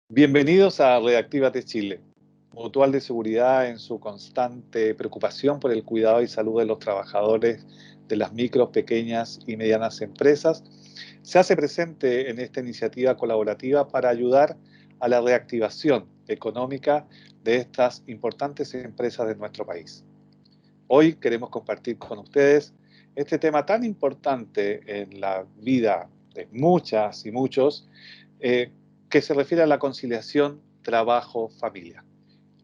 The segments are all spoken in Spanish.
Bienvenidos a Reactívate Chile, Mutual de Seguridad en su constante preocupación por el cuidado y salud de los trabajadores de las micros, pequeñas y medianas empresas. Se hace presente en esta iniciativa colaborativa para ayudar a la reactivación económica de estas importantes empresas de nuestro país. Hoy queremos compartir con ustedes este tema tan importante en la vida de muchas y muchos, eh, que se refiere a la conciliación trabajo-familia.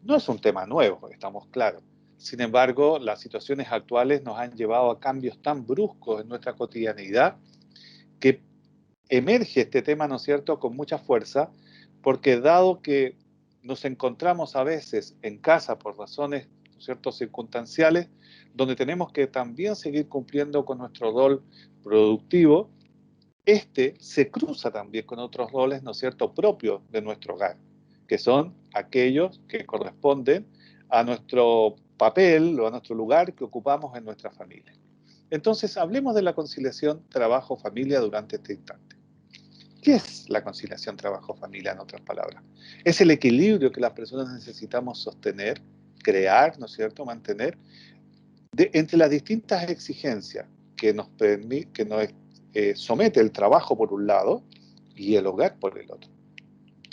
No es un tema nuevo, estamos claros. Sin embargo, las situaciones actuales nos han llevado a cambios tan bruscos en nuestra cotidianidad que emerge este tema, ¿no es cierto?, con mucha fuerza, porque dado que nos encontramos a veces en casa por razones, ¿no es cierto?, circunstanciales, donde tenemos que también seguir cumpliendo con nuestro rol productivo, este se cruza también con otros roles, ¿no es cierto?, propios de nuestro hogar, que son aquellos que corresponden a nuestro papel o a nuestro lugar que ocupamos en nuestra familia. Entonces, hablemos de la conciliación trabajo-familia durante este instante. ¿Qué es la conciliación trabajo-familia, en otras palabras? Es el equilibrio que las personas necesitamos sostener, crear, ¿no es cierto?, mantener, entre las distintas exigencias que nos somete el trabajo por un lado y el hogar por el otro.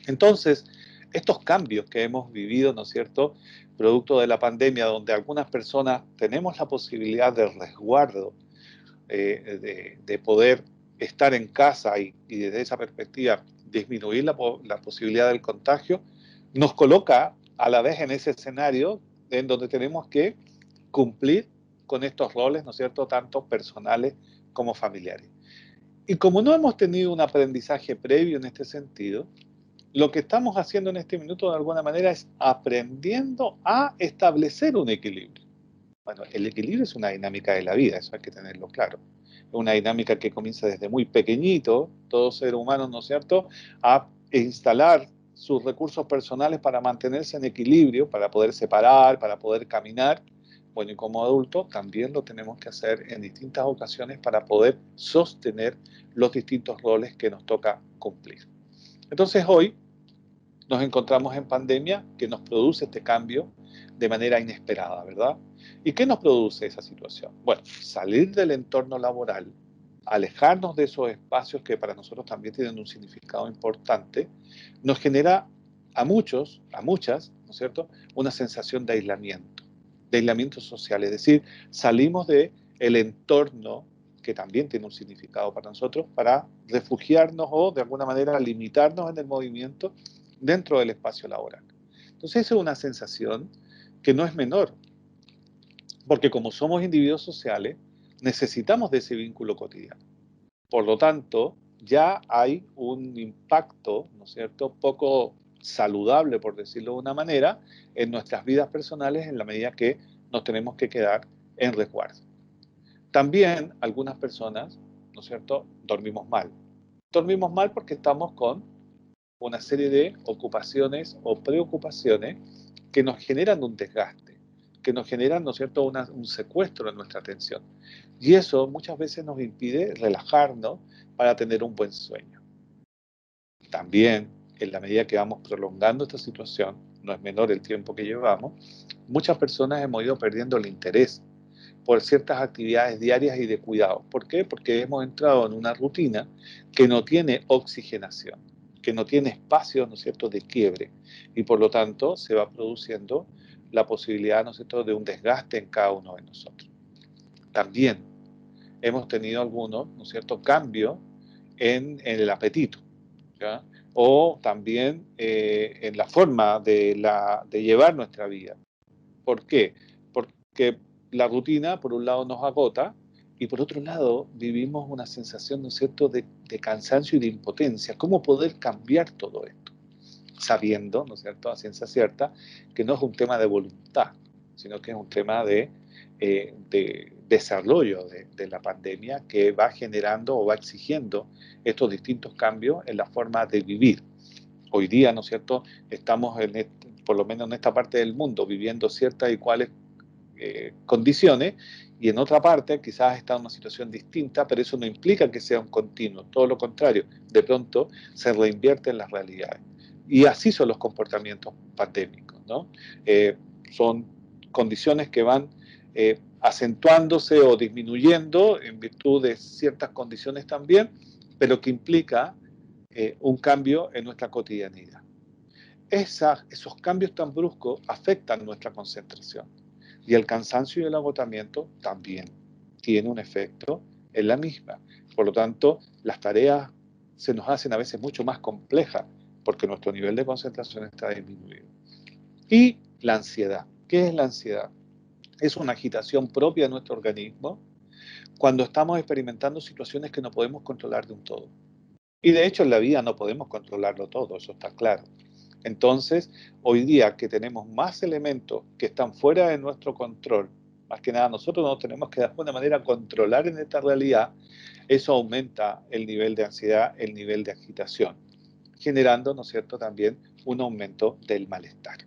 Entonces, estos cambios que hemos vivido, ¿no es cierto?, producto de la pandemia, donde algunas personas tenemos la posibilidad de resguardo, de poder estar en casa y desde esa perspectiva disminuir la posibilidad del contagio, nos coloca a la vez en ese escenario en donde tenemos que cumplir con estos roles, ¿no es cierto?, tanto personales como familiares. Y como no hemos tenido un aprendizaje previo en este sentido, lo que estamos haciendo en este minuto de alguna manera es aprendiendo a establecer un equilibrio. Bueno, el equilibrio es una dinámica de la vida, eso hay que tenerlo claro. Es una dinámica que comienza desde muy pequeñito, todo ser humano, ¿no es cierto?, a instalar sus recursos personales para mantenerse en equilibrio, para poder separar, para poder caminar. Bueno, y como adultos también lo tenemos que hacer en distintas ocasiones para poder sostener los distintos roles que nos toca cumplir. Entonces hoy nos encontramos en pandemia que nos produce este cambio de manera inesperada, ¿verdad? ¿Y qué nos produce esa situación? Bueno, salir del entorno laboral, alejarnos de esos espacios que para nosotros también tienen un significado importante, nos genera a muchos, a muchas, ¿no es cierto?, una sensación de aislamiento social, es decir, salimos de el entorno que también tiene un significado para nosotros, para refugiarnos o de alguna manera limitarnos en el movimiento dentro del espacio laboral. Entonces, esa es una sensación que no es menor, porque como somos individuos sociales, necesitamos de ese vínculo cotidiano. Por lo tanto, ya hay un impacto, ¿no es cierto?, poco saludable, por decirlo de una manera, en nuestras vidas personales en la medida que nos tenemos que quedar en resguardo. También algunas personas, ¿no es cierto?, dormimos mal. Dormimos mal porque estamos con una serie de ocupaciones o preocupaciones que nos generan un desgaste, que nos generan, ¿no es cierto?, un secuestro de nuestra atención. Y eso muchas veces nos impide relajarnos para tener un buen sueño. También, en la medida que vamos prolongando esta situación, no es menor el tiempo que llevamos, muchas personas hemos ido perdiendo el interés por ciertas actividades diarias y de cuidado. ¿Por qué? Porque hemos entrado en una rutina que no tiene oxigenación, que no tiene espacio, ¿no es cierto?, de quiebre, y por lo tanto se va produciendo la posibilidad, ¿no es cierto?, de un desgaste en cada uno de nosotros. También hemos tenido algunos, ¿no es cierto?, cambios en el apetito, ¿ya?, o también en la forma de llevar nuestra vida. ¿Por qué? Porque la rutina, por un lado, nos agota y por otro lado, vivimos una sensación, ¿no es cierto?, de cansancio y de impotencia. ¿Cómo poder cambiar todo esto? Sabiendo, ¿no es cierto?, a ciencia cierta, que no es un tema de voluntad, sino que es un tema de desarrollo de la pandemia que va generando o va exigiendo estos distintos cambios en la forma de vivir. Hoy día, ¿no es cierto?, estamos por lo menos en esta parte del mundo, viviendo ciertas y cuales condiciones, y en otra parte quizás está en una situación distinta, pero eso no implica que sea un continuo, todo lo contrario, de pronto se reinvierten las realidades. Y así son los comportamientos pandémicos, ¿no? Son condiciones que van acentuándose o disminuyendo en virtud de ciertas condiciones también, pero que implica un cambio en nuestra cotidianidad. Esos cambios tan bruscos afectan nuestra concentración y el cansancio y el agotamiento también tienen un efecto en la misma. Por lo tanto, las tareas se nos hacen a veces mucho más complejas porque nuestro nivel de concentración está disminuido. Y la ansiedad. ¿Qué es la ansiedad? Es una agitación propia de nuestro organismo cuando estamos experimentando situaciones que no podemos controlar de un todo. Y de hecho en la vida no podemos controlarlo todo, eso está claro. Entonces, hoy día que tenemos más elementos que están fuera de nuestro control, más que nada nosotros nos tenemos que de alguna manera controlar en esta realidad, eso aumenta el nivel de ansiedad, el nivel de agitación, generando, ¿no es cierto?, también un aumento del malestar.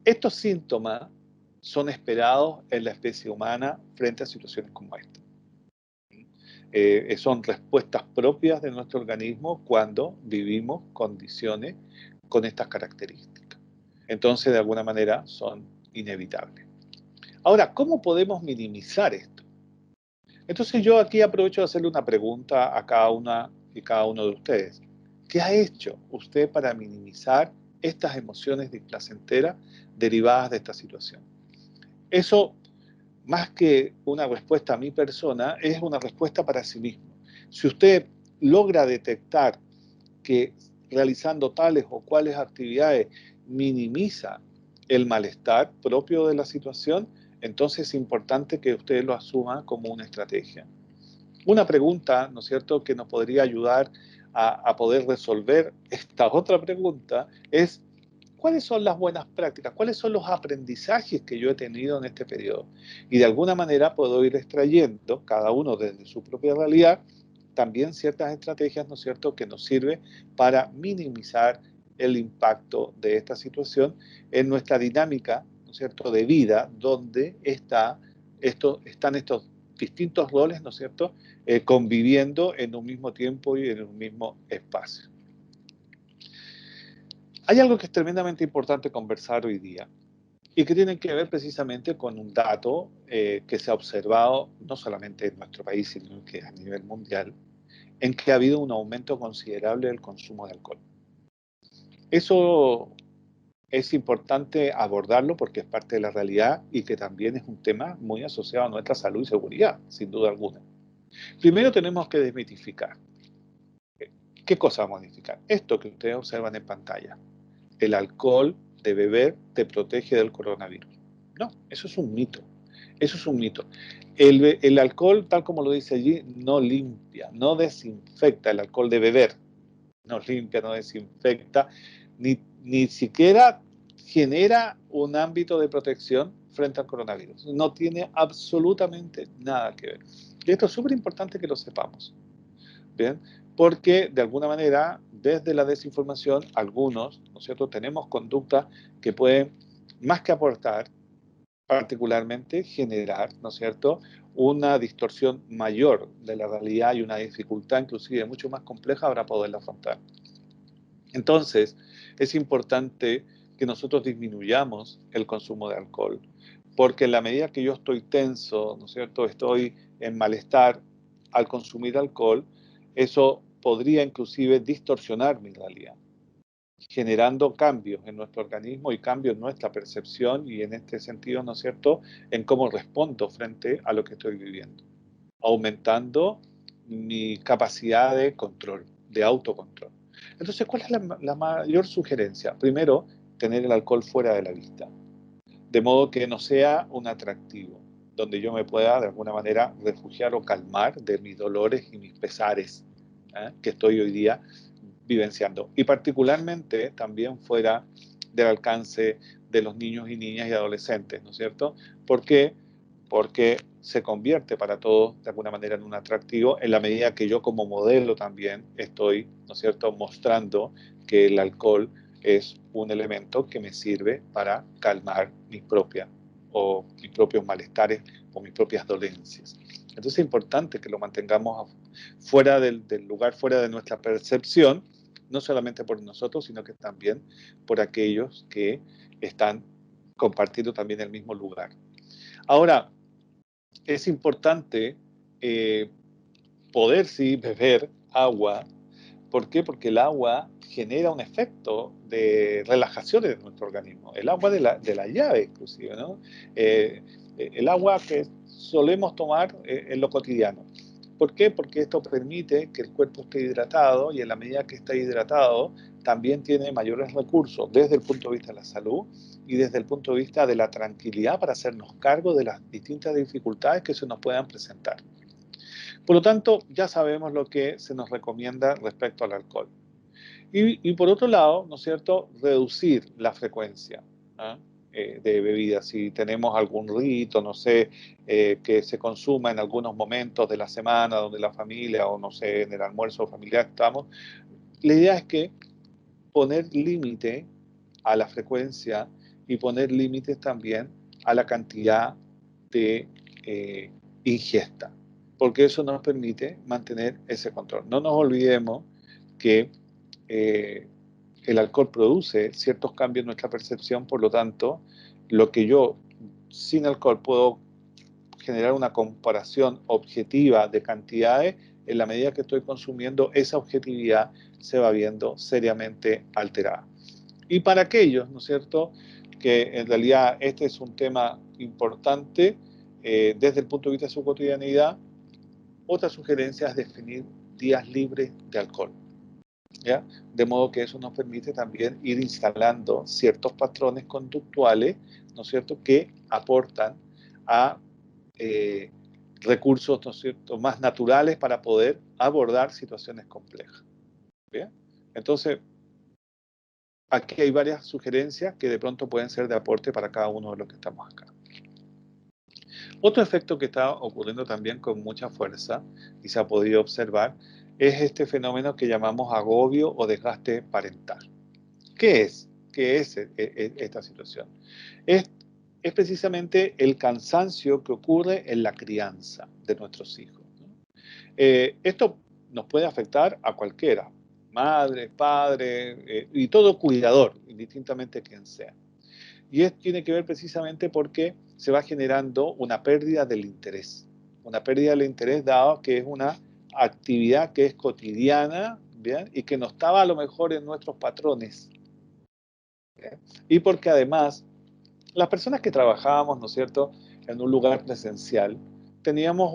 Estos síntomas son esperados en la especie humana frente a situaciones como esta. Son respuestas propias de nuestro organismo cuando vivimos condiciones con estas características. Entonces, de alguna manera, son inevitables. Ahora, ¿cómo podemos minimizar esto? Entonces, yo aquí aprovecho de hacerle una pregunta a cada una y cada uno de ustedes. ¿Qué ha hecho usted para minimizar estas emociones displacenteras derivadas de esta situación? Eso, más que una respuesta a mi persona, es una respuesta para sí mismo. Si usted logra detectar que realizando tales o cuales actividades minimiza el malestar propio de la situación, entonces es importante que usted lo asuma como una estrategia. Una pregunta, ¿no es cierto?, que nos podría ayudar a poder resolver esta otra pregunta es: ¿cuáles son las buenas prácticas? ¿Cuáles son los aprendizajes que yo he tenido en este periodo? Y de alguna manera puedo ir extrayendo, cada uno desde su propia realidad, también ciertas estrategias, ¿no es cierto?, que nos sirven para minimizar el impacto de esta situación en nuestra dinámica, ¿no es cierto?, de vida, donde están estos distintos roles, ¿no es cierto?, conviviendo en un mismo tiempo y en un mismo espacio. Hay algo que es tremendamente importante conversar hoy día y que tiene que ver precisamente con un dato que se ha observado no solamente en nuestro país, sino que a nivel mundial, en que ha habido un aumento considerable del consumo de alcohol. Eso es importante abordarlo porque es parte de la realidad y que también es un tema muy asociado a nuestra salud y seguridad, sin duda alguna. Primero tenemos que desmitificar. ¿Qué cosa vamos a modificar? Esto que ustedes observan en pantalla. El alcohol de beber te protege del coronavirus. No, eso es un mito. Eso es un mito. El alcohol, tal como lo dice allí, no limpia, no desinfecta. El alcohol de beber no limpia, no desinfecta, ni siquiera genera un ámbito de protección frente al coronavirus. No tiene absolutamente nada que ver. Y esto es súper importante que lo sepamos. ¿Bien? Porque de alguna manera, desde la desinformación, algunos, ¿no es cierto?, tenemos conductas que pueden, más que aportar, particularmente generar, ¿no es cierto?, una distorsión mayor de la realidad y una dificultad inclusive mucho más compleja para poderla afrontar. Entonces, es importante que nosotros disminuyamos el consumo de alcohol, porque en la medida que yo estoy tenso, ¿no es cierto?, estoy en malestar al consumir alcohol, eso podría inclusive distorsionar mi realidad, generando cambios en nuestro organismo y cambios en nuestra percepción y en este sentido, ¿no es cierto?, en cómo respondo frente a lo que estoy viviendo, aumentando mi capacidad de control, de autocontrol. Entonces, ¿cuál es la mayor sugerencia? Primero, tener el alcohol fuera de la vista, de modo que no sea un atractivo, donde yo me pueda de alguna manera refugiar o calmar de mis dolores y mis pesares que estoy hoy día vivenciando. Y particularmente también fuera del alcance de los niños y niñas y adolescentes, ¿no es cierto? ¿Por qué? Porque se convierte para todos de alguna manera en un atractivo en la medida que yo como modelo también estoy, ¿no es cierto?, mostrando que el alcohol es un elemento que me sirve para calmar mis propios malestares o mis propias dolencias. Entonces es importante que lo mantengamos fuera del lugar, fuera de nuestra percepción, no solamente por nosotros, sino que también por aquellos que están compartiendo también el mismo lugar. Ahora, es importante poder sí beber agua. ¿Por qué? Porque el agua genera un efecto de relajación en nuestro organismo. El agua de la llave, inclusive, ¿no? El agua que solemos tomar en lo cotidiano. ¿Por qué? Porque esto permite que el cuerpo esté hidratado y en la medida que está hidratado también tiene mayores recursos desde el punto de vista de la salud y desde el punto de vista de la tranquilidad para hacernos cargo de las distintas dificultades que se nos puedan presentar. Por lo tanto, ya sabemos lo que se nos recomienda respecto al alcohol. Y por otro lado, ¿no es cierto?, reducir la frecuencia, ¿ah? De bebidas. Si tenemos algún rito, no sé, que se consuma en algunos momentos de la semana donde la familia o no sé, en el almuerzo familiar estamos, la idea es que poner límite a la frecuencia y poner límites también a la cantidad de ingesta, porque eso nos permite mantener ese control. No nos olvidemos que el alcohol produce ciertos cambios en nuestra percepción, por lo tanto, lo que yo sin alcohol puedo generar una comparación objetiva de cantidades, en la medida que estoy consumiendo, esa objetividad se va viendo seriamente alterada. Y para aquellos, ¿no es cierto?, que en realidad este es un tema importante desde el punto de vista de su cotidianidad, otra sugerencia es definir días libres de alcohol, ¿ya? De modo que eso nos permite también ir instalando ciertos patrones conductuales, ¿no es cierto?, que aportan a recursos, ¿no es cierto?, más naturales para poder abordar situaciones complejas. ¿Bien? Entonces, aquí hay varias sugerencias que de pronto pueden ser de aporte para cada uno de los que estamos acá. Otro efecto que está ocurriendo también con mucha fuerza y se ha podido observar es este fenómeno que llamamos agobio o desgaste parental. ¿Qué es? ¿Qué es esta situación? Es, es precisamente el cansancio que ocurre en la crianza de nuestros hijos, ¿no? Esto nos puede afectar a cualquiera, madre, padre y todo cuidador, indistintamente quién sea. Y esto tiene que ver precisamente porque se va generando una pérdida del interés. Una pérdida del interés dado que es una actividad que es cotidiana, ¿bien? Y que no estaba a lo mejor en nuestros patrones. ¿Bien? Y porque además las personas que trabajábamos, ¿no es cierto?, en un lugar presencial, teníamos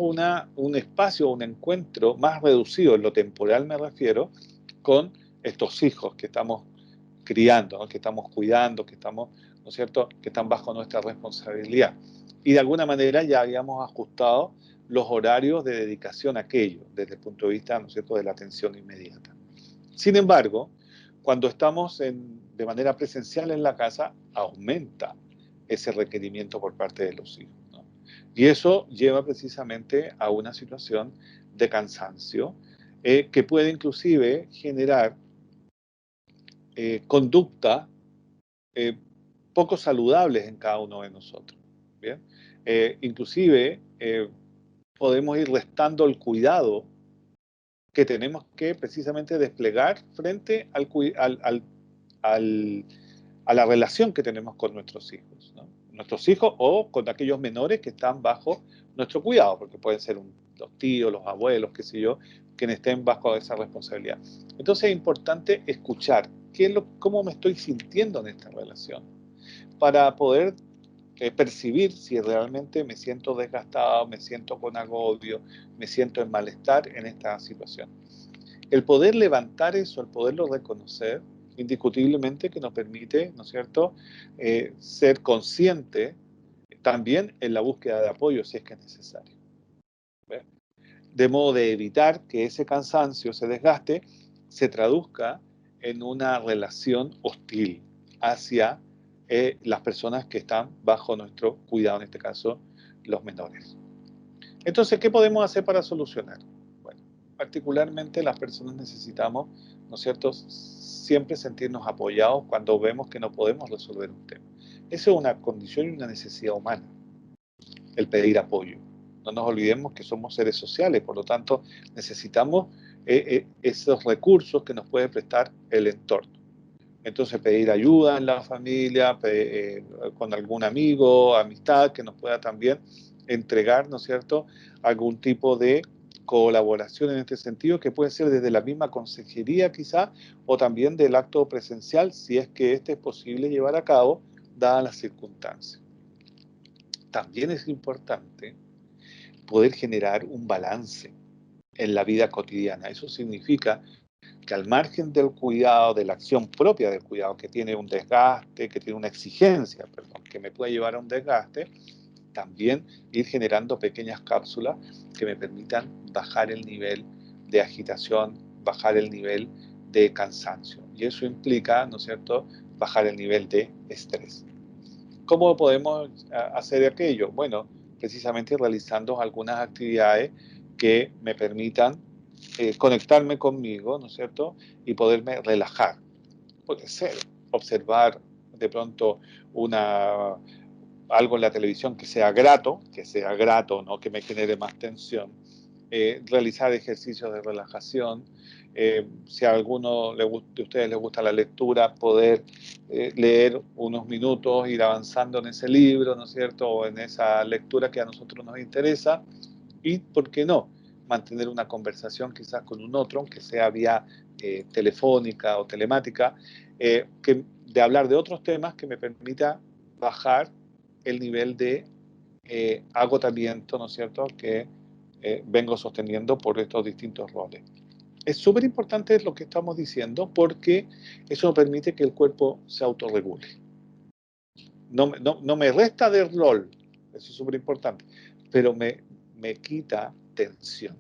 un espacio, un encuentro más reducido, en lo temporal me refiero, con estos hijos que estamos criando, ¿no?, que estamos cuidando, que estamos, ¿no es cierto?, que están bajo nuestra responsabilidad. Y de alguna manera ya habíamos ajustado los horarios de dedicación a aquello, desde el punto de vista, ¿no es cierto?, de la atención inmediata. Sin embargo, cuando estamos de manera presencial en la casa, aumenta ese requerimiento por parte de los hijos, ¿no? Y eso lleva precisamente a una situación de cansancio que puede inclusive generar conducta eh, poco saludables en cada uno de nosotros. ¿Bien? Inclusive podemos ir restando el cuidado que tenemos que precisamente desplegar frente al, a la relación que tenemos con nuestros hijos, ¿no? Nuestros hijos o con aquellos menores que están bajo nuestro cuidado, porque pueden ser los tíos, los abuelos, qué sé yo, quienes estén bajo esa responsabilidad. Entonces es importante escuchar cómo me estoy sintiendo en esta relación para poder percibir si realmente me siento desgastado, me siento con agobio, me siento en malestar en esta situación. El poder levantar eso, el poderlo reconocer, indiscutiblemente que nos permite, ¿no es cierto?, ser consciente también en la búsqueda de apoyo si es que es necesario. ¿Ve? De modo de evitar que ese cansancio, ese desgaste, se traduzca en una relación hostil hacia las personas que están bajo nuestro cuidado, en este caso, los menores. Entonces, ¿qué podemos hacer para solucionar? Bueno, particularmente las personas necesitamos, ¿no es cierto?, siempre sentirnos apoyados cuando vemos que no podemos resolver un tema. Eso es una condición y una necesidad humana, el pedir apoyo. No nos olvidemos que somos seres sociales, por lo tanto, necesitamos esos recursos que nos puede prestar el entorno. Entonces, pedir ayuda en la familia, con algún amigo, amistad, que nos pueda también entregar, ¿no es cierto?, algún tipo de colaboración en este sentido, que puede ser desde la misma consejería quizá, o también del acto presencial, si es que este es posible llevar a cabo, dadas las circunstancias. También es importante poder generar un balance en la vida cotidiana. Eso significa que al margen del cuidado, de la acción propia del cuidado, que tiene un desgaste, que tiene una exigencia, perdón, que me puede llevar a un desgaste, también ir generando pequeñas cápsulas que me permitan bajar el nivel de agitación, bajar el nivel de cansancio. Y eso implica, ¿no es cierto?, bajar el nivel de estrés. ¿Cómo podemos hacer aquello? Bueno, precisamente realizando algunas actividades que me permitan conectarme conmigo, ¿no es cierto? Y poderme relajar. Puede ser observar de pronto algo en la televisión que sea grato, no que me genere más tensión, realizar ejercicios de relajación, si a alguno de ustedes les gusta la lectura, poder leer unos minutos, ir avanzando en ese libro, ¿no es cierto?, o en esa lectura que a nosotros nos interesa, y, ¿por qué no?, mantener una conversación quizás con un otro, aunque sea vía telefónica o telemática, de hablar de otros temas que me permita bajar el nivel de agotamiento, ¿no es cierto?, que vengo sosteniendo por estos distintos roles. Es súper importante lo que estamos diciendo porque eso permite que el cuerpo se autorregule. No me resta de rol, eso es súper importante, pero me quita tensión,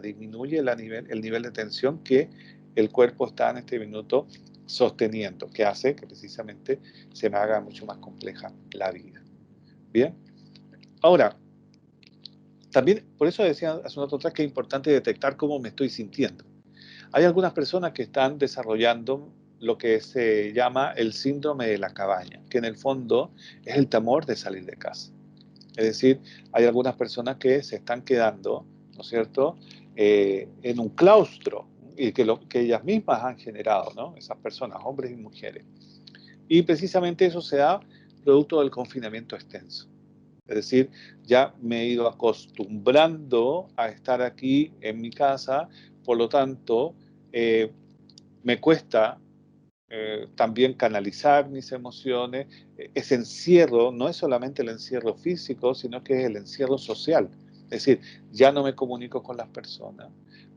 disminuye el nivel de tensión que el cuerpo está en este minuto sosteniendo, que hace que precisamente se me haga mucho más compleja la vida. Bien, ahora, también, por eso decía hace un rato atrás que es importante detectar cómo me estoy sintiendo. Hay algunas personas que están desarrollando lo que se llama el síndrome de la cabaña, que en el fondo es el temor de salir de casa. Es decir, hay algunas personas que se están quedando, ¿no es cierto?, en un claustro, y que ellas mismas han generado, ¿no?, esas personas, hombres y mujeres. Y precisamente eso se da producto del confinamiento extenso. Es decir, ya me he ido acostumbrando a estar aquí en mi casa, por lo tanto, me cuesta también canalizar mis emociones. Ese encierro no es solamente el encierro físico, sino que es el encierro social. Es decir, ya no me comunico con las personas,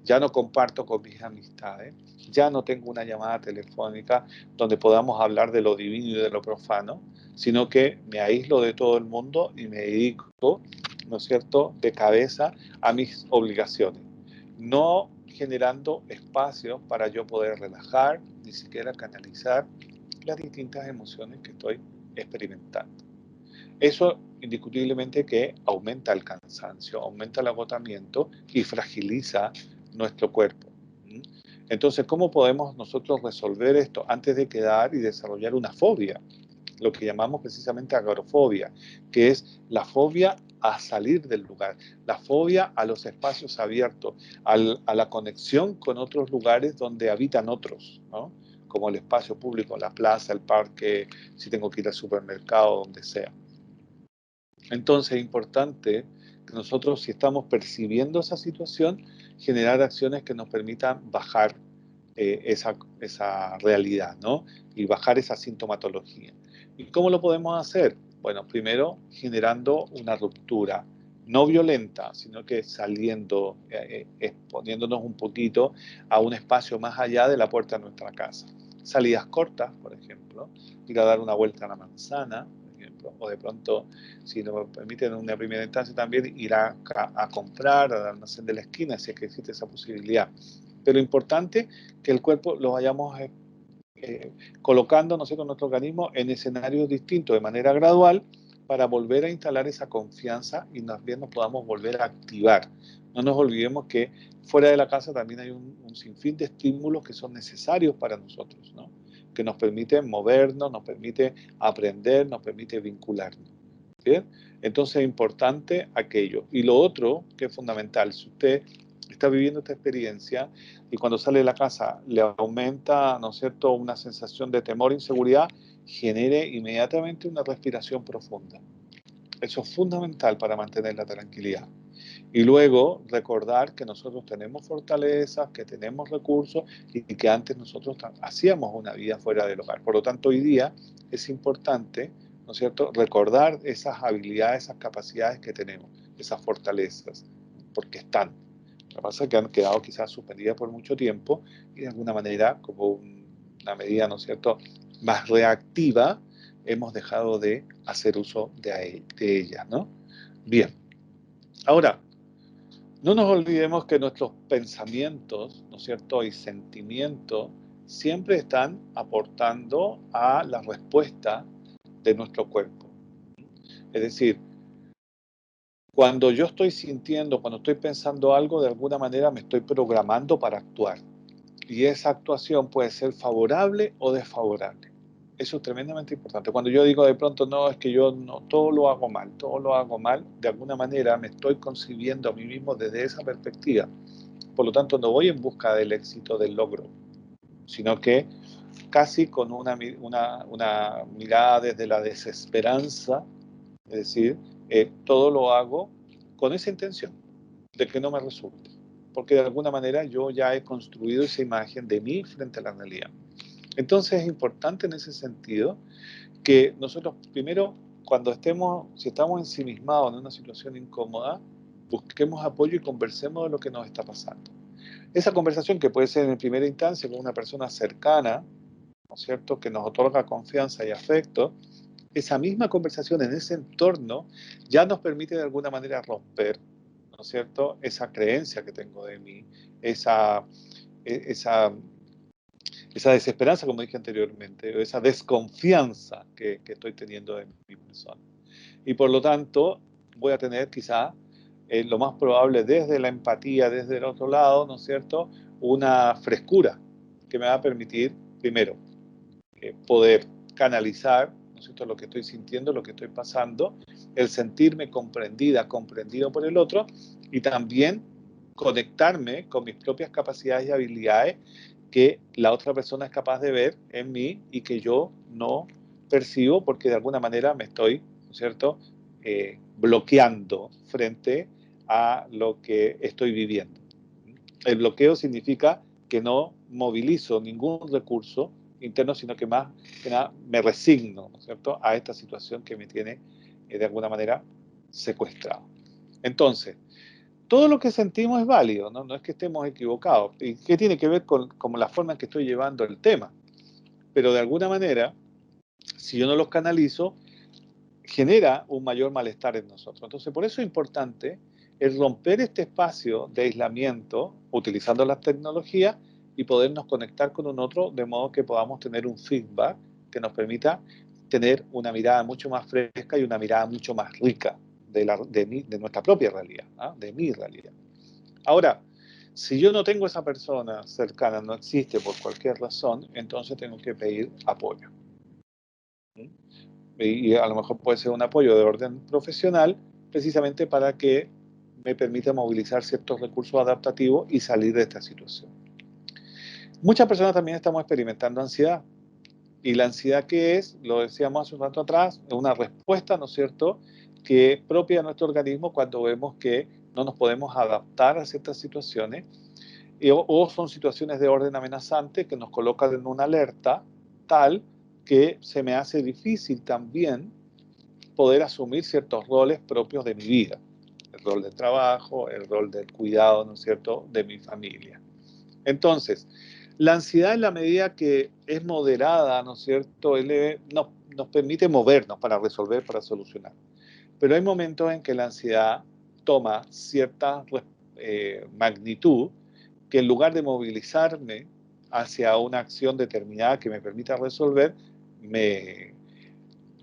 ya no comparto con mis amistades, ya no tengo una llamada telefónica donde podamos hablar de lo divino y de lo profano, sino que me aíslo de todo el mundo y me dedico, ¿no es cierto?, de cabeza a mis obligaciones, no generando espacios para yo poder relajar, ni siquiera canalizar las distintas emociones que estoy experimentando. Eso indiscutiblemente que aumenta el cansancio, aumenta el agotamiento y fragiliza nuestro cuerpo. Entonces, ¿cómo podemos nosotros resolver esto antes de quedar y desarrollar una fobia? Lo que llamamos precisamente agorafobia, que es la fobia a salir del lugar, la fobia a los espacios abiertos, a la conexión con otros lugares donde habitan otros, ¿no?, como el espacio público, la plaza, el parque, si tengo que ir al supermercado, donde sea. Entonces es importante que nosotros, si estamos percibiendo esa situación, generar acciones que nos permitan bajar esa realidad, ¿no?, y bajar esa sintomatología. ¿Y cómo lo podemos hacer? Bueno, primero generando una ruptura, no violenta, sino que saliendo, exponiéndonos un poquito a un espacio más allá de la puerta de nuestra casa. Salidas cortas, por ejemplo, ir a dar una vuelta a la manzana, por ejemplo, o de pronto, si nos permiten en una primera instancia también, ir a comprar al almacén de la esquina, si es que existe esa posibilidad. Pero importante que el cuerpo lo vayamos colocando, ¿no es cierto?, nuestro organismo en escenarios distintos de manera gradual para volver a instalar esa confianza y más bien nos podamos volver a activar. No nos olvidemos que fuera de la casa también hay un sinfín de estímulos que son necesarios para nosotros, ¿no?, que nos permiten movernos, nos permite aprender, nos permite vincularnos. ¿Bien? Entonces es importante aquello. Y lo otro que es fundamental, si usted está viviendo esta experiencia y cuando sale de la casa le aumenta, ¿no es cierto?, una sensación de temor e inseguridad, genere inmediatamente una respiración profunda. Eso es fundamental para mantener la tranquilidad. Y luego recordar que nosotros tenemos fortalezas, que tenemos recursos y que antes nosotros hacíamos una vida fuera del hogar. Por lo tanto, hoy día es importante, ¿no es cierto?, recordar esas habilidades, esas capacidades que tenemos, esas fortalezas, porque están. Lo que pasa es que han quedado quizás suspendidas por mucho tiempo y de alguna manera, como una medida, ¿no es cierto?, más reactiva, hemos dejado de hacer uso de ellas, ¿no? Bien. Ahora, no nos olvidemos que nuestros pensamientos, ¿no es cierto?, y sentimientos siempre están aportando a la respuesta de nuestro cuerpo. Es decir, cuando yo estoy sintiendo, cuando estoy pensando algo, de alguna manera me estoy programando para actuar. Y esa actuación puede ser favorable o desfavorable. Eso es tremendamente importante. Cuando yo digo de pronto, no, es que yo no, todo lo hago mal, de alguna manera me estoy concibiendo a mí mismo desde esa perspectiva. Por lo tanto, no voy en busca del éxito, del logro, sino que casi con una mirada desde la desesperanza, es decir, todo lo hago con esa intención de que no me resulte, porque de alguna manera yo ya he construido esa imagen de mí frente a la realidad. Entonces es importante en ese sentido que nosotros primero, cuando si estamos ensimismados en una situación incómoda, busquemos apoyo y conversemos de lo que nos está pasando. Esa conversación que puede ser en primera instancia con una persona cercana, ¿no es cierto?, que nos otorga confianza y afecto, esa misma conversación en ese entorno ya nos permite de alguna manera romper, ¿no es cierto?, esa creencia que tengo de mí, esa, esa, esa desesperanza, como dije anteriormente, o esa desconfianza que estoy teniendo de mi persona. Y por lo tanto, voy a tener quizá, lo más probable desde la empatía, desde el otro lado, ¿no es cierto?, una frescura que me va a permitir, primero, poder canalizar, ¿no es cierto?, lo que estoy sintiendo, lo que estoy pasando, el sentirme comprendida, comprendido por el otro, y también conectarme con mis propias capacidades y habilidades que la otra persona es capaz de ver en mí y que yo no percibo porque de alguna manera me estoy, ¿no es cierto?, bloqueando frente a lo que estoy viviendo. El bloqueo significa que no movilizo ningún recurso interno, sino que más que nada me resigno, ¿no es cierto?, a esta situación que me tiene de alguna manera secuestrado. Entonces, todo lo que sentimos es válido, ¿no? No es que estemos equivocados. ¿Y qué tiene que ver con la forma en que estoy llevando el tema? Pero de alguna manera, si yo no los canalizo, genera un mayor malestar en nosotros. Entonces, por eso es importante el romper este espacio de aislamiento utilizando las tecnologías y podernos conectar con un otro de modo que podamos tener un feedback que nos permita tener una mirada mucho más fresca y una mirada mucho más rica de nuestra propia realidad, ¿ah?, de mi realidad. Ahora, si yo no tengo esa persona cercana, no existe por cualquier razón, entonces tengo que pedir apoyo. ¿Sí? Y a lo mejor puede ser un apoyo de orden profesional, precisamente para que me permita movilizar ciertos recursos adaptativos y salir de esta situación. Muchas personas también estamos experimentando ansiedad. Y la ansiedad, ¿qué es? Lo decíamos hace un rato atrás, es una respuesta, ¿no es cierto?, que es propia de nuestro organismo cuando vemos que no nos podemos adaptar a ciertas situaciones o son situaciones de orden amenazante que nos colocan en una alerta tal que se me hace difícil también poder asumir ciertos roles propios de mi vida. El rol del trabajo, el rol del cuidado, ¿no es cierto?, de mi familia. Entonces, la ansiedad en la medida que es moderada, ¿no es cierto?, nos permite movernos para resolver, para solucionar. Pero hay momentos en que la ansiedad toma cierta magnitud que en lugar de movilizarme hacia una acción determinada que me permita resolver, me,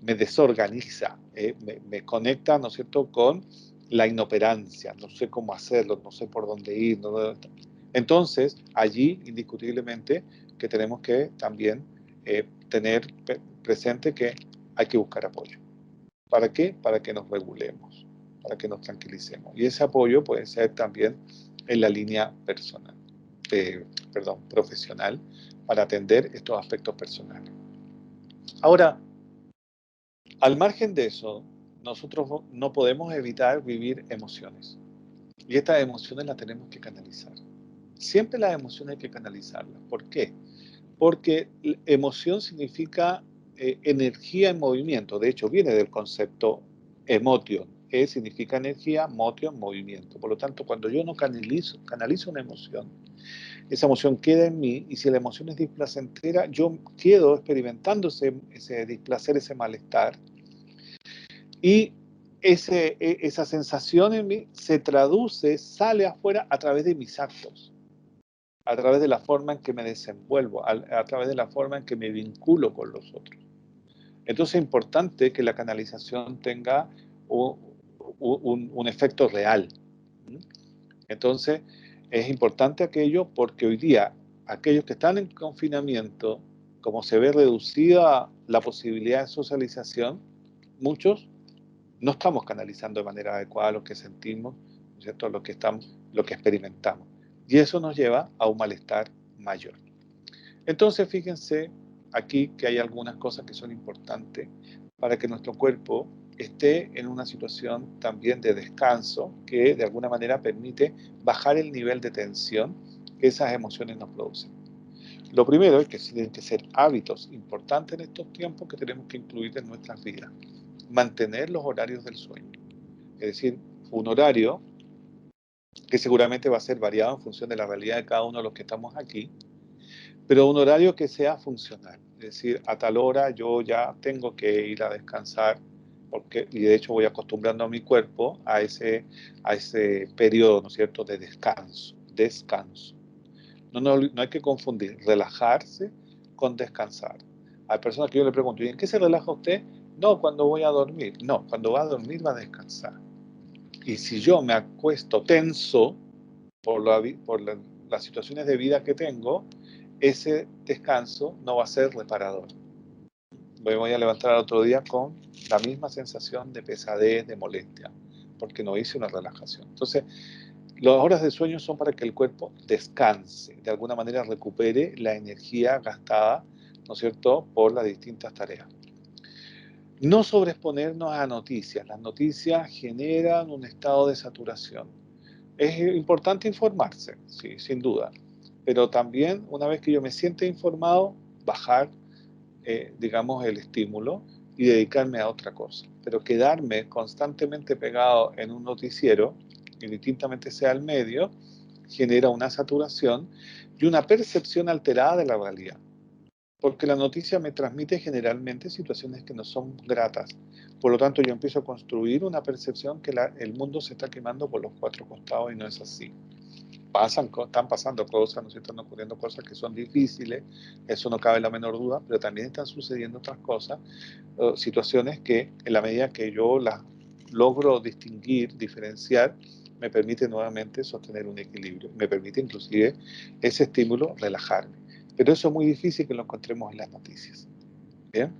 me desorganiza, me conecta, ¿no es cierto?, con la inoperancia, no sé cómo hacerlo, no sé por dónde ir. Entonces, allí, indiscutiblemente, que tenemos que también tener presente que hay que buscar apoyo. ¿Para qué? Para que nos regulemos, para que nos tranquilicemos. Y ese apoyo puede ser también en la línea personal, profesional, para atender estos aspectos personales. Ahora, al margen de eso, nosotros no podemos evitar vivir emociones. Y estas emociones las tenemos que canalizar. Siempre las emociones hay que canalizarlas. ¿Por qué? Porque emoción significa energía en movimiento. De hecho, viene del concepto emotion. E significa energía, motion, movimiento. Por lo tanto, cuando yo no canalizo una emoción, esa emoción queda en mí, y si la emoción es displacentera, yo quedo experimentando ese displacer, ese malestar, y esa sensación en mí se traduce, sale afuera a través de mis actos, a través de la forma en que me desenvuelvo, a través de la forma en que me vinculo con los otros. Entonces es importante que la canalización tenga un efecto real. Entonces es importante aquello porque hoy día aquellos que están en confinamiento, como se ve reducida la posibilidad de socialización, muchos no estamos canalizando de manera adecuada lo que sentimos, ¿no es cierto? Lo que experimentamos. Y eso nos lleva a un malestar mayor. Entonces, fíjense aquí que hay algunas cosas que son importantes para que nuestro cuerpo esté en una situación también de descanso que de alguna manera permite bajar el nivel de tensión que esas emociones nos producen. Lo primero es que tienen que ser hábitos importantes en estos tiempos que tenemos que incluir en nuestras vidas. Mantener los horarios del sueño. Es decir, un horario que seguramente va a ser variado en función de la realidad de cada uno de los que estamos aquí, pero un horario que sea funcional. Es decir, a tal hora yo ya tengo que ir a descansar, y de hecho voy acostumbrando a mi cuerpo a ese periodo, ¿no es cierto?, de descanso. No hay que confundir relajarse con descansar. Hay personas que yo le pregunto, ¿y en qué se relaja usted? No, cuando voy a dormir. No, cuando va a dormir va a descansar. Y si yo me acuesto tenso por las situaciones de vida que tengo, ese descanso no va a ser reparador. Me voy a levantar al otro día con la misma sensación de pesadez, de molestia, porque no hice una relajación. Entonces, las horas de sueño son para que el cuerpo descanse, de alguna manera recupere la energía gastada, ¿no es cierto?, por las distintas tareas. No sobreexponernos a noticias. Las noticias generan un estado de saturación. Es importante informarse, sí, sin duda, pero también una vez que yo me sienta informado, bajar, digamos, el estímulo y dedicarme a otra cosa. Pero quedarme constantemente pegado en un noticiero, indistintamente sea el medio, genera una saturación y una percepción alterada de la realidad. Porque la noticia me transmite generalmente situaciones que no son gratas. Por lo tanto, yo empiezo a construir una percepción que el mundo se está quemando por los cuatro costados, y no es así. Están pasando cosas, ¿no es cierto? Están ocurriendo cosas que son difíciles, eso no cabe la menor duda, pero también están sucediendo otras cosas, situaciones que en la medida que yo las logro distinguir, diferenciar, me permite nuevamente sostener un equilibrio, me permite inclusive ese estímulo relajarme. Pero eso es muy difícil que lo encontremos en las noticias. ¿Bien?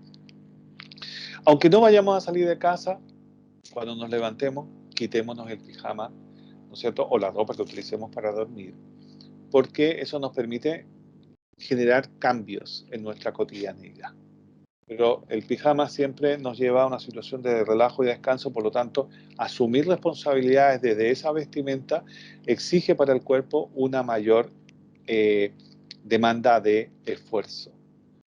Aunque no vayamos a salir de casa, cuando nos levantemos, quitémonos el pijama, ¿no es cierto?, o la ropa que utilicemos para dormir, porque eso nos permite generar cambios en nuestra cotidianidad. Pero el pijama siempre nos lleva a una situación de relajo y descanso, por lo tanto, asumir responsabilidades desde esa vestimenta exige para el cuerpo una mayor demanda de esfuerzo.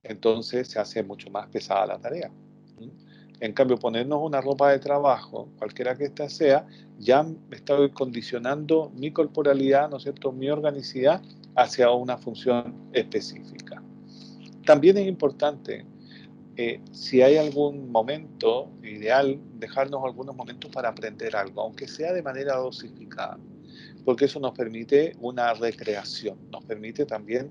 Entonces se hace mucho más pesada la tarea. En cambio, ponernos una ropa de trabajo, cualquiera que ésta sea, ya me estoy condicionando mi corporalidad, ¿no es cierto?, mi organicidad hacia una función específica. También es importante, si hay algún momento ideal, dejarnos algunos momentos para aprender algo, aunque sea de manera dosificada, porque eso nos permite una recreación, nos permite también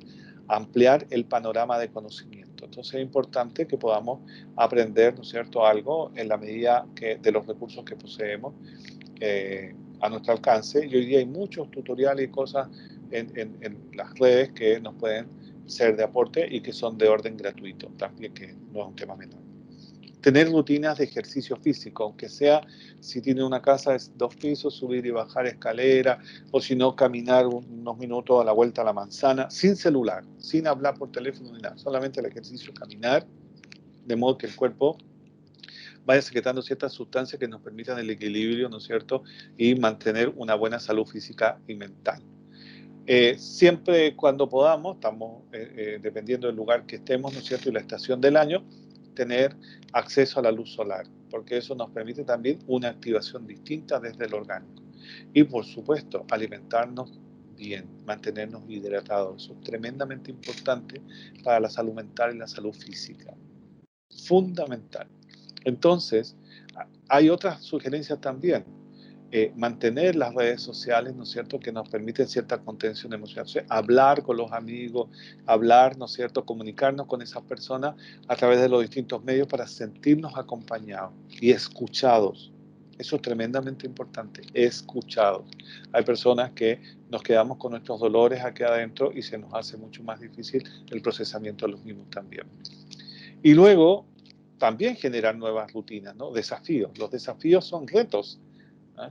ampliar el panorama de conocimiento. Entonces es importante que podamos aprender, ¿no es cierto?, algo en la medida de los recursos que poseemos a nuestro alcance. Y hoy día hay muchos tutoriales y cosas en las redes que nos pueden ser de aporte y que son de orden gratuito, también, que no es un tema menor. Tener rutinas de ejercicio físico, aunque sea, si tiene una casa de 2 pisos, subir y bajar escalera, o si no, caminar unos minutos a la vuelta a la manzana, sin celular, sin hablar por teléfono ni nada, solamente el ejercicio, caminar, de modo que el cuerpo vaya secretando ciertas sustancias que nos permitan el equilibrio, ¿no es cierto?, y mantener una buena salud física y mental. Siempre cuando podamos, estamos dependiendo del lugar que estemos, ¿no es cierto?, y la estación del año, tener acceso a la luz solar, porque eso nos permite también una activación distinta desde el orgánico. Y por supuesto, alimentarnos bien, mantenernos hidratados. Eso es tremendamente importante para la salud mental y la salud física. Fundamental. Entonces, hay otras sugerencias también. Mantener las redes sociales, ¿no es cierto?, que nos permiten cierta contención emocional. O sea, hablar con los amigos, hablar, ¿no es cierto?, comunicarnos con esas personas a través de los distintos medios para sentirnos acompañados y escuchados. Eso es tremendamente importante, escuchados. Hay personas que nos quedamos con nuestros dolores aquí adentro y se nos hace mucho más difícil el procesamiento de los mismos también. Y luego, también generar nuevas rutinas, ¿no? Desafíos. Los desafíos son retos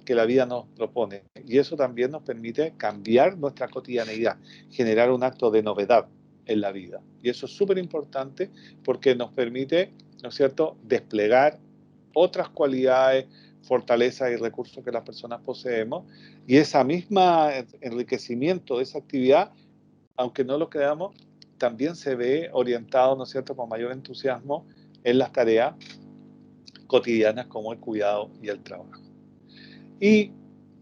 que la vida nos propone. Y eso también nos permite cambiar nuestra cotidianeidad, generar un acto de novedad en la vida. Y eso es súper importante porque nos permite, ¿no es cierto?, desplegar otras cualidades, fortalezas y recursos que las personas poseemos. Y ese mismo enriquecimiento de esa actividad, aunque no lo creamos, también se ve orientado, ¿no es cierto?, con mayor entusiasmo en las tareas cotidianas como el cuidado y el trabajo. Y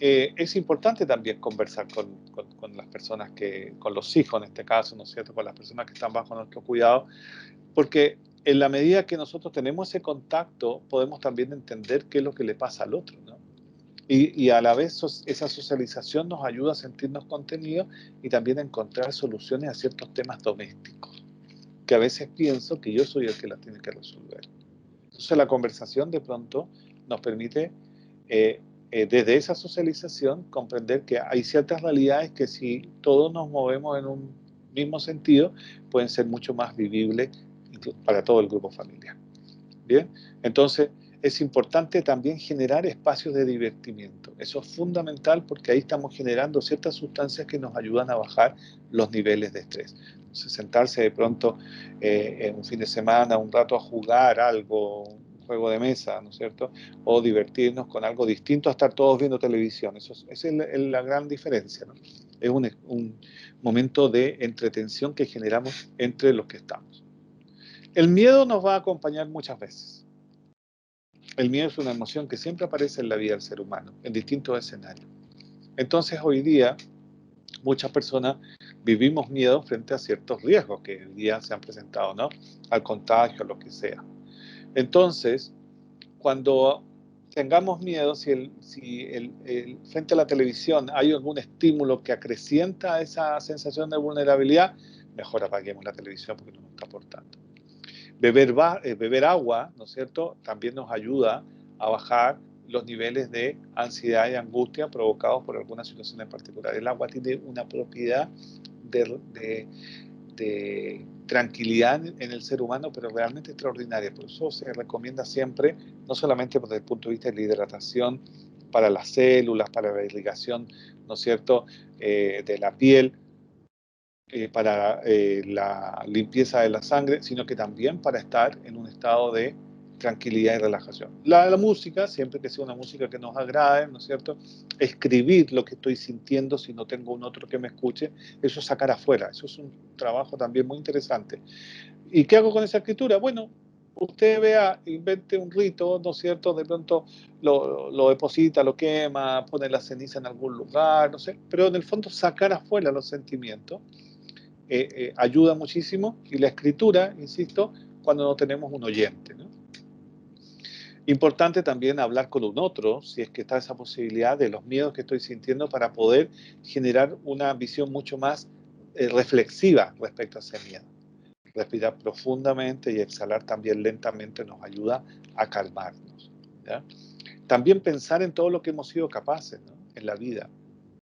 es importante también conversar con las personas con los hijos en este caso, ¿no es cierto?, con las personas que están bajo nuestro cuidado, porque en la medida que nosotros tenemos ese contacto, podemos también entender qué es lo que le pasa al otro, ¿no? Y a la vez esa socialización nos ayuda a sentirnos contenidos y también a encontrar soluciones a ciertos temas domésticos, que a veces pienso que yo soy el que las tiene que resolver. Entonces la conversación de pronto nos permite desde esa socialización comprender que hay ciertas realidades que si todos nos movemos en un mismo sentido pueden ser mucho más vivibles para todo el grupo familiar. Bien, entonces es importante también generar espacios de divertimiento. Eso es fundamental porque ahí estamos generando ciertas sustancias que nos ayudan a bajar los niveles de estrés. Entonces, sentarse de pronto en un fin de semana, un rato a jugar algo, un juego de mesa, ¿no es cierto? O divertirnos con algo distinto a estar todos viendo televisión. Esa es la gran diferencia, ¿no? Es un momento de entretención que generamos entre los que estamos. El miedo nos va a acompañar muchas veces. El miedo es una emoción que siempre aparece en la vida del ser humano, en distintos escenarios. Entonces, hoy día, muchas personas vivimos miedo frente a ciertos riesgos que hoy día se han presentado, ¿no? Al contagio, a lo que sea. Entonces, cuando tengamos miedo, si frente a la televisión hay algún estímulo que acrecienta esa sensación de vulnerabilidad, mejor apaguemos la televisión porque no nos está aportando. Beber agua, ¿no es cierto?, también nos ayuda a bajar los niveles de ansiedad y angustia provocados por alguna situación en particular. El agua tiene una propiedad de tranquilidad en el ser humano, pero realmente extraordinaria. Por eso se recomienda siempre, no solamente desde el punto de vista de la hidratación para las células, para la irrigación, ¿no es cierto?, de la piel, para la limpieza de la sangre, sino que también para estar en un estado de tranquilidad y relajación. La música, siempre que sea una música que nos agrade, ¿no es cierto? Escribir lo que estoy sintiendo si no tengo un otro que me escuche, eso es sacar afuera, eso es un trabajo también muy interesante. ¿Y qué hago con esa escritura? Bueno, usted vea, invente un rito, ¿no es cierto? De pronto lo deposita, lo quema, pone la ceniza en algún lugar, no sé, pero en el fondo sacar afuera los sentimientos ayuda muchísimo, y la escritura, insisto, cuando no tenemos un oyente, ¿no? Importante también hablar con un otro, si es que está esa posibilidad de los miedos que estoy sintiendo para poder generar una visión mucho más reflexiva respecto a ese miedo. Respirar profundamente y exhalar también lentamente nos ayuda a calmarnos, ¿ya? También pensar en todo lo que hemos sido capaces, ¿no?, en la vida.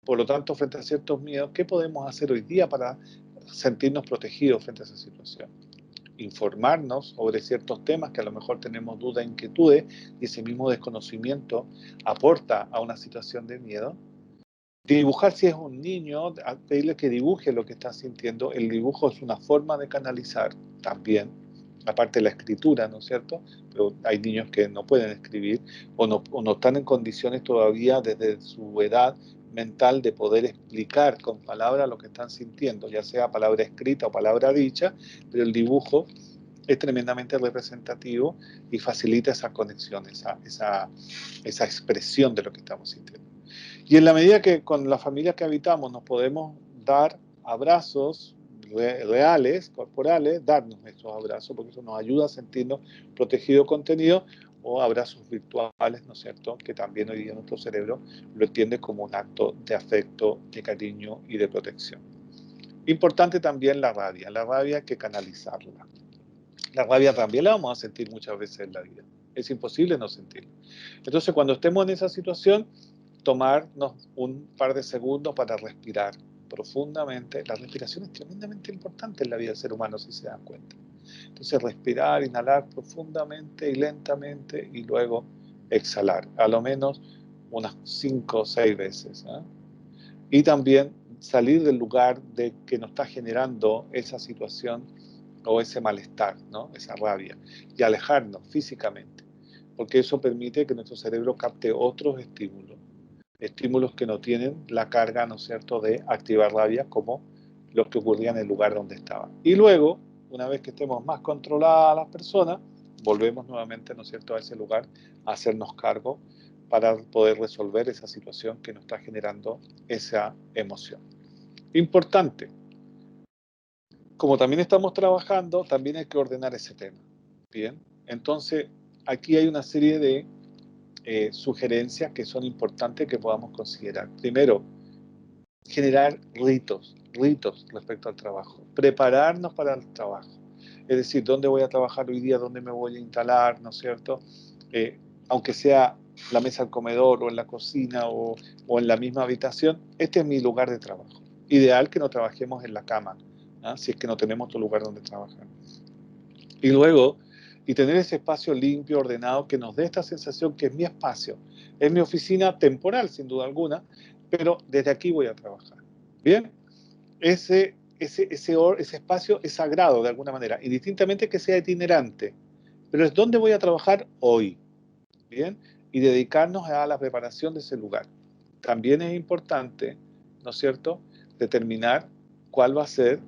Por lo tanto, frente a ciertos miedos, ¿qué podemos hacer hoy día para sentirnos protegidos frente a esa situación? informarnos sobre ciertos temas que a lo mejor tenemos dudas, inquietudes, y ese mismo desconocimiento aporta a una situación de miedo. Dibujar, si es un niño, pedirle que dibuje lo que está sintiendo. El dibujo es una forma de canalizar también, aparte de la escritura, ¿no es cierto? Pero hay niños que no pueden escribir o no están en condiciones todavía desde su edad mental de poder explicar con palabras lo que están sintiendo, ya sea palabra escrita o palabra dicha, pero el dibujo es tremendamente representativo y facilita esa conexión, esa expresión de lo que estamos sintiendo. Y en la medida que con la familia que habitamos nos podemos dar abrazos reales, corporales, darnos estos abrazos, porque eso nos ayuda a sentirnos protegidos, contenidos, o abrazos virtuales, ¿no es cierto?, que también hoy día nuestro cerebro lo entiende como un acto de afecto, de cariño y de protección. Importante también la rabia hay que canalizarla. La rabia también la vamos a sentir muchas veces en la vida, es imposible no sentirla. Entonces, cuando estemos en esa situación, tomarnos un par de segundos para respirar profundamente. La respiración es tremendamente importante en la vida del ser humano, si se dan cuenta. Entonces, respirar, inhalar profundamente y lentamente y luego exhalar, a lo menos unas 5 o 6 veces. ¿Eh? Y también salir del lugar de que nos está generando esa situación o ese malestar, ¿no? Esa rabia, y alejarnos físicamente, porque eso permite que nuestro cerebro capte otros estímulos que no tienen la carga, ¿no es cierto?, de activar rabia como los que ocurrían en el lugar donde estaban. Y luego, una vez que estemos más controladas las personas, volvemos nuevamente, ¿no es cierto?, a ese lugar a hacernos cargo para poder resolver esa situación que nos está generando esa emoción. Importante, como también estamos trabajando, también hay que ordenar ese tema. Bien, entonces aquí hay una serie de sugerencias que son importantes que podamos considerar. Primero, generar ritos respecto al trabajo, prepararnos para el trabajo. Es decir, dónde voy a trabajar hoy día, dónde me voy a instalar, ¿no es cierto? Aunque sea la mesa al comedor o en la cocina o en la misma habitación, este es mi lugar de trabajo. Ideal que no trabajemos en la cama, ¿no? Si es que no tenemos otro lugar donde trabajar. Y luego, y tener ese espacio limpio, ordenado, que nos dé esta sensación que es mi espacio, es mi oficina temporal, sin duda alguna, pero desde aquí voy a trabajar. Bien, ese espacio es sagrado de alguna manera, indistintamente que sea itinerante, pero es donde voy a trabajar hoy. Bien, y dedicarnos a la preparación de ese lugar. También es importante, ¿no es cierto?, determinar cuál va a ser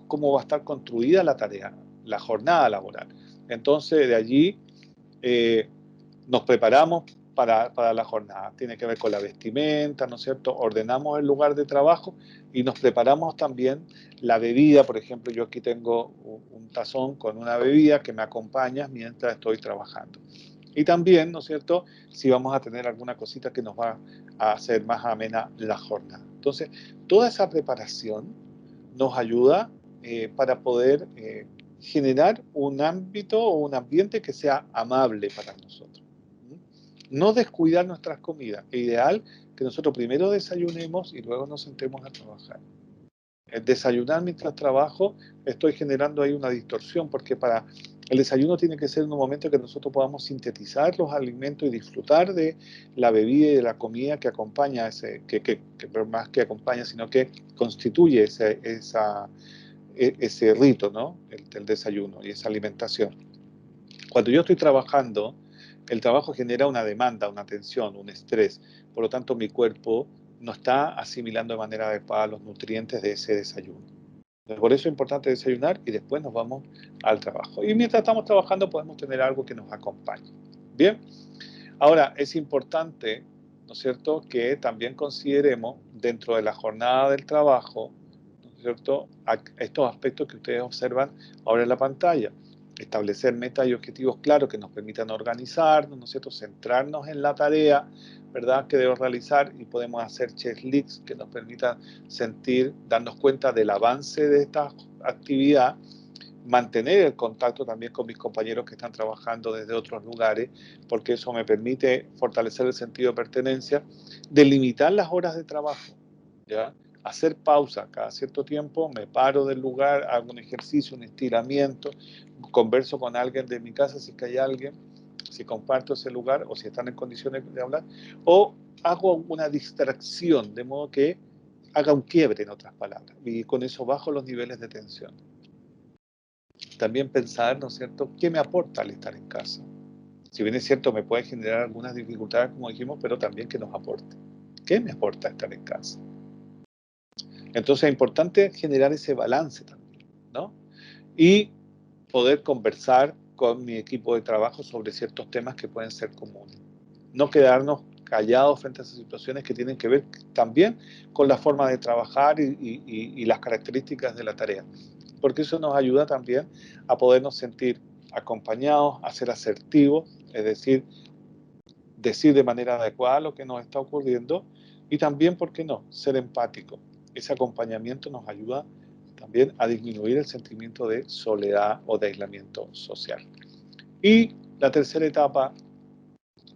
cómo va a estar construida la tarea, la jornada laboral. Entonces, de allí nos preparamos para la jornada. Tiene que ver con la vestimenta, ¿no es cierto? Ordenamos el lugar de trabajo y nos preparamos también la bebida. Por ejemplo, yo aquí tengo un tazón con una bebida que me acompaña mientras estoy trabajando. Y también, ¿no es cierto?, si vamos a tener alguna cosita que nos va a hacer más amena la jornada. Entonces, toda esa preparación nos ayuda para poder generar un ámbito o un ambiente que sea amable para nosotros. No descuidar nuestras comidas. Es ideal que nosotros primero desayunemos y luego nos sentemos a trabajar. El desayunar mientras trabajo, estoy generando ahí una distorsión, porque para el desayuno tiene que ser en un momento que nosotros podamos sintetizar los alimentos y disfrutar de la bebida y de la comida que acompaña que más que acompaña, sino que constituye ese rito, ¿no? El desayuno y esa alimentación. Cuando yo estoy trabajando, el trabajo genera una demanda, una tensión, un estrés. Por lo tanto, mi cuerpo no está asimilando de manera adecuada los nutrientes de ese desayuno. Por eso es importante desayunar y después nos vamos al trabajo. Y mientras estamos trabajando podemos tener algo que nos acompañe. Bien, ahora es importante, ¿no es cierto?, que también consideremos dentro de la jornada del trabajo, ¿no es cierto?, estos aspectos que ustedes observan ahora en la pantalla. Establecer metas y objetivos claros que nos permitan organizarnos, ¿no es cierto?, centrarnos en la tarea, ¿verdad?, que debemos realizar, y podemos hacer checklists que nos permitan darnos cuenta del avance de esta actividad, mantener el contacto también con mis compañeros que están trabajando desde otros lugares, porque eso me permite fortalecer el sentido de pertenencia, delimitar las horas de trabajo, ¿ya?, hacer pausa cada cierto tiempo, me paro del lugar, hago un ejercicio, un estiramiento, converso con alguien de mi casa si es que hay alguien, si comparto ese lugar o si están en condiciones de hablar, o hago una distracción, de modo que haga un quiebre, en otras palabras, y con eso bajo los niveles de tensión. También pensar, ¿no es cierto?, ¿qué me aporta al estar en casa? Si bien es cierto, me puede generar algunas dificultades, como dijimos, pero también que nos aporte. ¿Qué me aporta estar en casa? Entonces es importante generar ese balance también, ¿no? Y poder conversar con mi equipo de trabajo sobre ciertos temas que pueden ser comunes. No quedarnos callados frente a esas situaciones que tienen que ver también con la forma de trabajar y las características de la tarea, porque eso nos ayuda también a podernos sentir acompañados, a ser asertivos, es decir de manera adecuada lo que nos está ocurriendo y también, ¿por qué no?, ser empático. Ese acompañamiento nos ayuda también a disminuir el sentimiento de soledad o de aislamiento social. Y la tercera etapa,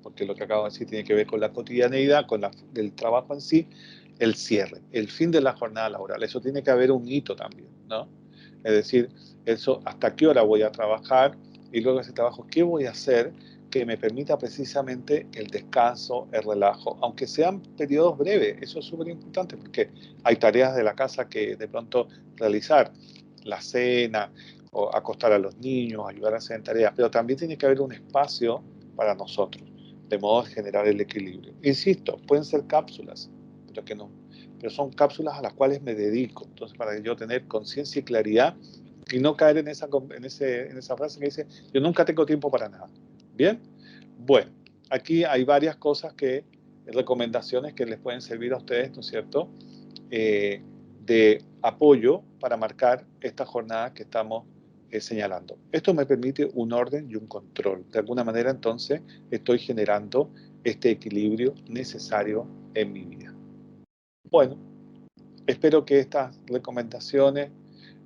porque lo que acabo de decir tiene que ver con la cotidianeidad, con el trabajo en sí, el cierre, el fin de la jornada laboral. Eso tiene que haber un hito también, ¿no? Es decir, eso, hasta qué hora voy a trabajar y luego de ese trabajo, ¿qué voy a hacer que me permita precisamente el descanso, el relajo, aunque sean periodos breves? Eso es súper importante porque hay tareas de la casa que de pronto realizar, la cena, o acostar a los niños, ayudar a hacer tareas, pero también tiene que haber un espacio para nosotros, de modo de generar el equilibrio. Insisto, pueden ser cápsulas, pero que no, pero son cápsulas a las cuales me dedico. Entonces, para yo tener conciencia y claridad y no caer en esa frase que dice, yo nunca tengo tiempo para nada. ¿Bien? Bueno, aquí hay varias cosas recomendaciones que les pueden servir a ustedes, ¿no es cierto?, de apoyo para marcar esta jornada que estamos señalando. Esto me permite un orden y un control. De alguna manera, entonces, estoy generando este equilibrio necesario en mi vida. Bueno, espero que estas recomendaciones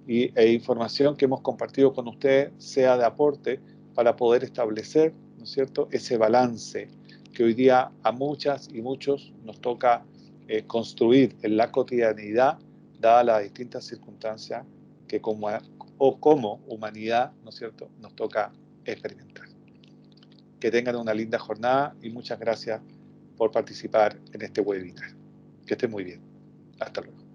e información que hemos compartido con ustedes sea de aporte para poder establecer, ¿no es cierto?, ese balance que hoy día a muchas y muchos nos toca construir en la cotidianidad, dadas las distintas circunstancias que como humanidad, ¿no es cierto?, nos toca experimentar. Que tengan una linda jornada y muchas gracias por participar en este webinar. Que estén muy bien. Hasta luego.